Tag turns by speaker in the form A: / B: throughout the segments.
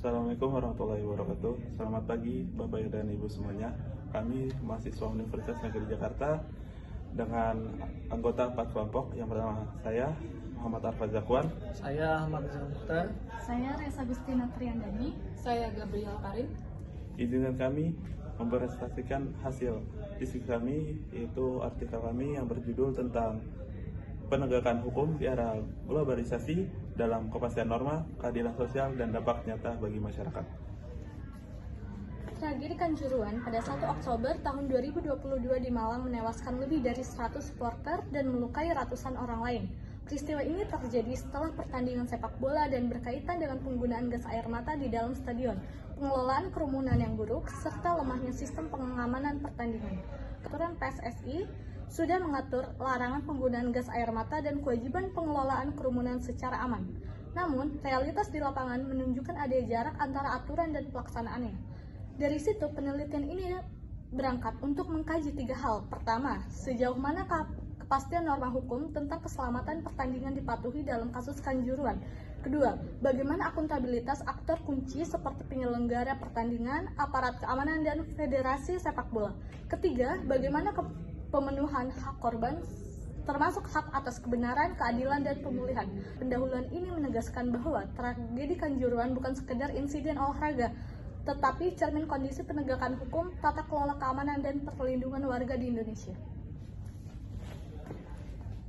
A: Assalamualaikum warahmatullahi wabarakatuh. Selamat pagi Bapak dan Ibu semuanya. Kami mahasiswa Universitas Negeri Jakarta dengan anggota 4 kelompok. Yang pertama saya Muhammad Arfaz Zakwan.
B: Saya Ahmad Mukhtar.
C: Saya Reza Gustina Triandani.
D: Saya Gabriel Karim.
A: Izinkan kami mempresentasikan hasil diskusi kami, yaitu artikel kami yang berjudul tentang penegakan hukum di era globalisasi dalam kepastian norma, keadilan sosial, dan dampak nyata bagi masyarakat.
C: Tragedi Kanjuruhan pada 1 Oktober tahun 2022 di Malang menewaskan lebih dari 100 supporter dan melukai ratusan orang lain. Peristiwa ini terjadi setelah pertandingan sepak bola dan berkaitan dengan penggunaan gas air mata di dalam stadion, pengelolaan kerumunan yang buruk, serta lemahnya sistem pengamanan pertandingan. Aturan PSSI sudah mengatur larangan penggunaan gas air mata dan kewajiban pengelolaan kerumunan secara aman. Namun, realitas di lapangan menunjukkan ada jarak antara aturan dan pelaksanaannya. Dari situ, penelitian ini berangkat untuk mengkaji 3 hal. Pertama, sejauh mana kepastian norma hukum tentang keselamatan pertandingan dipatuhi dalam kasus Kanjuruhan. Kedua, bagaimana akuntabilitas aktor kunci seperti penyelenggara pertandingan, aparat keamanan, dan federasi sepak bola. Ketiga, bagaimana pemenuhan hak korban, termasuk hak atas kebenaran, keadilan, dan pemulihan. Pendahuluan ini menegaskan bahwa tragedi Kanjuruhan bukan sekedar insiden olahraga, tetapi cermin kondisi penegakan hukum, tata kelola keamanan, dan perlindungan warga di Indonesia.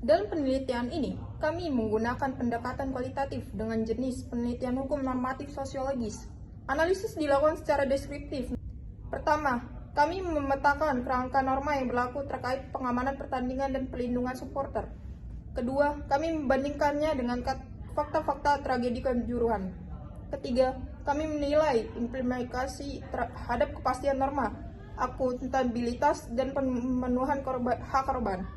D: Dalam penelitian ini, kami menggunakan pendekatan kualitatif dengan jenis penelitian hukum normatif sosiologis. Analisis dilakukan secara deskriptif. Pertama, kami memetakan kerangka norma yang berlaku terkait pengamanan pertandingan dan pelindungan supporter. Kedua, kami membandingkannya dengan fakta-fakta tragedi Kanjuruhan. Ketiga, kami menilai implementasi terhadap kepastian norma, akuntabilitas, dan pemenuhan hak korban.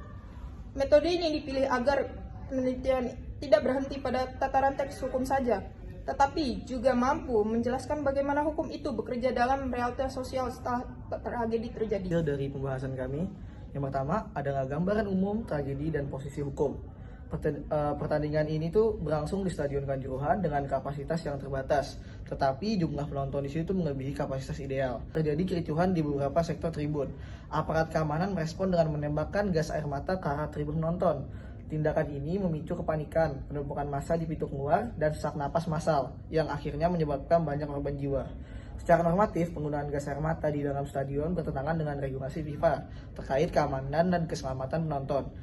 D: Metode ini dipilih agar penelitian tidak berhenti pada tataran teks hukum saja, tetapi juga mampu menjelaskan bagaimana hukum itu bekerja dalam realitas sosial setelah tragedi terjadi.
B: Dari pembahasan kami, yang pertama adalah gambaran umum tragedi dan posisi hukum. Pertandingan ini tuh berlangsung di Stadion Kanjuruhan dengan kapasitas yang terbatas, tetapi jumlah penonton di situ melebihi kapasitas ideal. Terjadi kericuhan di beberapa sektor tribun. Aparat keamanan merespon dengan menembakkan gas air mata ke arah tribun penonton. Tindakan ini memicu kepanikan, penumpukan massa di pintu keluar, dan sesak napas massal, yang akhirnya menyebabkan banyak korban jiwa. Secara normatif, penggunaan gas air mata di dalam stadion bertentangan dengan regulasi FIFA terkait keamanan dan keselamatan penonton.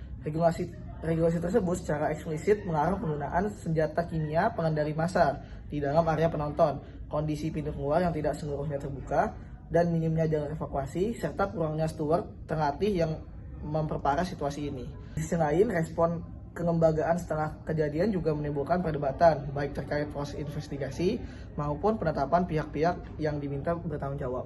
B: Regulasi tersebut secara eksplisit melarang penggunaan senjata kimia pengendali massa di dalam area penonton, kondisi pintu keluar yang tidak seluruhnya terbuka, dan minimnya jalur evakuasi, serta kurangnya steward terlatih yang memperparah situasi ini. Di sisi lain, respon kelembagaan setelah kejadian juga menimbulkan perdebatan, baik terkait proses investigasi maupun penetapan pihak-pihak yang diminta bertanggung jawab.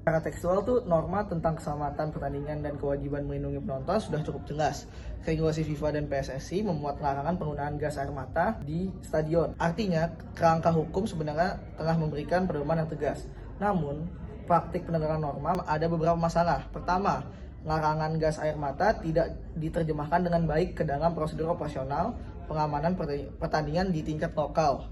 B: Secara tekstual tuh norma tentang keselamatan pertandingan dan kewajiban melindungi penonton sudah cukup jelas. Regulasi FIFA dan PSSI memuat larangan penggunaan gas air mata di stadion. Artinya, kerangka hukum sebenarnya tengah memberikan pedoman yang tegas. Namun, praktik penegakan norma ada beberapa masalah. Pertama, larangan gas air mata tidak diterjemahkan dengan baik ke dalam prosedur operasional pengamanan pertandingan di tingkat lokal.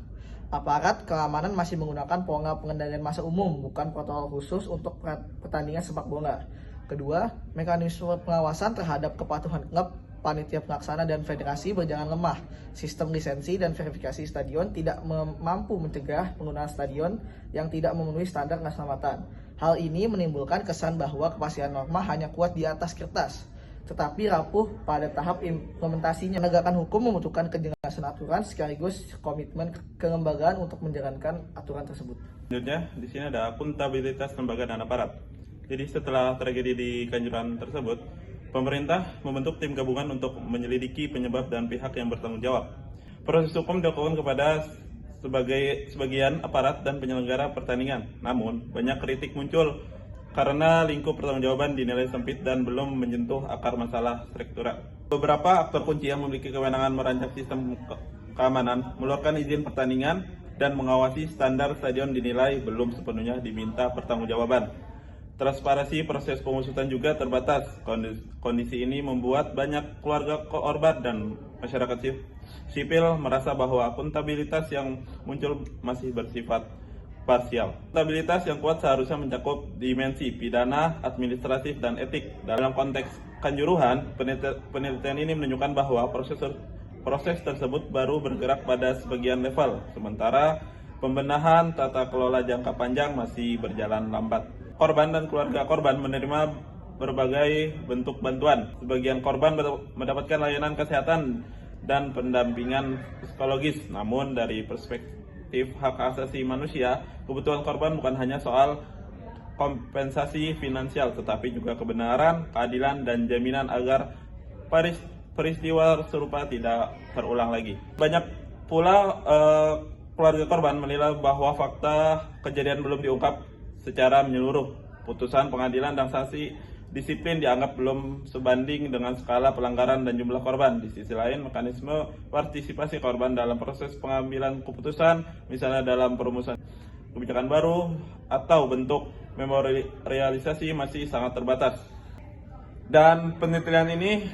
B: Aparat keamanan masih menggunakan pola pengendalian massa umum, bukan protokol khusus untuk pertandingan sepak bola. Kedua, mekanisme pengawasan terhadap kepatuhan klub, panitia pelaksana, dan federasi berjalan lemah. Sistem lisensi dan verifikasi stadion tidak mampu mencegah penggunaan stadion yang tidak memenuhi standar keselamatan. Hal ini menimbulkan kesan bahwa kepastian norma hanya kuat di atas kertas, tetapi rapuh pada tahap implementasinya. Penegakan hukum membutuhkan kejelasan aturan sekaligus komitmen kelembagaan untuk menjalankan aturan tersebut.
A: Selanjutnya, di sini ada akuntabilitas lembaga dan aparat. Jadi setelah tragedi di Kanjuruhan tersebut, pemerintah membentuk tim gabungan untuk menyelidiki penyebab dan pihak yang bertanggung jawab. Proses hukum dilakukan kepada sebagian aparat dan penyelenggara pertandingan. Namun, banyak kritik muncul karena lingkup pertanggungjawaban dinilai sempit dan belum menyentuh akar masalah struktural. Beberapa aktor kunci yang memiliki kewenangan merancang sistem keamanan, mengeluarkan izin pertandingan, dan mengawasi standar stadion dinilai belum sepenuhnya diminta pertanggungjawaban. Transparansi proses pengusutan juga terbatas. Kondisi ini membuat banyak keluarga korban dan masyarakat sipil merasa bahwa akuntabilitas yang muncul masih bersifat parsial. Stabilitas yang kuat seharusnya mencakup dimensi pidana, administratif, dan etik. Dalam konteks Kanjuruhan, penelitian ini menunjukkan bahwa proses tersebut baru bergerak pada sebagian level, sementara pembenahan tata kelola jangka panjang masih berjalan lambat. Korban dan keluarga korban menerima berbagai bentuk bantuan. Sebagian korban mendapatkan layanan kesehatan dan pendampingan psikologis. Namun dari perspektif hak asasi manusia, kebutuhan korban bukan hanya soal kompensasi finansial, tetapi juga kebenaran, keadilan, dan jaminan agar peristiwa serupa tidak terulang lagi. Banyak pula keluarga korban menilai bahwa fakta kejadian belum diungkap secara menyeluruh. Putusan pengadilan dan sanksi disiplin dianggap belum sebanding dengan skala pelanggaran dan jumlah korban. Di sisi lain, mekanisme partisipasi korban dalam proses pengambilan keputusan, misalnya dalam perumusan kebijakan baru atau bentuk memorialisasi, masih sangat terbatas. Dan penelitian ini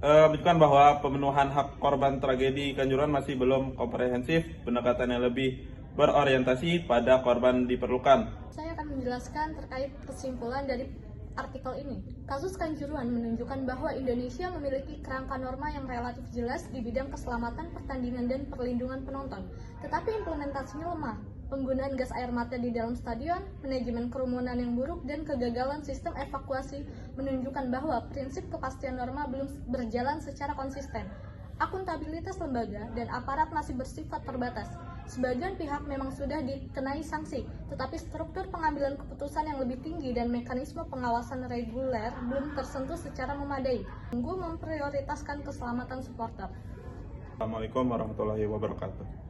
A: menunjukkan bahwa pemenuhan hak korban tragedi Kanjuruhan masih belum komprehensif. Pendekatan yang lebih berorientasi pada korban diperlukan.
C: Saya akan menjelaskan terkait kesimpulan dari artikel ini. Kasus Kanjuruhan menunjukkan bahwa Indonesia memiliki kerangka norma yang relatif jelas di bidang keselamatan pertandingan dan perlindungan penonton, tetapi implementasinya lemah. Penggunaan gas air mata di dalam stadion, manajemen kerumunan yang buruk, dan kegagalan sistem evakuasi menunjukkan bahwa prinsip kepastian norma belum berjalan secara konsisten. Akuntabilitas lembaga dan aparat masih bersifat terbatas. Sebagian pihak memang sudah dikenai sanksi, tetapi struktur pengambilan keputusan yang lebih tinggi dan mekanisme pengawasan reguler belum tersentuh secara memadai. Sungguh memprioritaskan keselamatan supporter.
A: Assalamualaikum warahmatullahi wabarakatuh.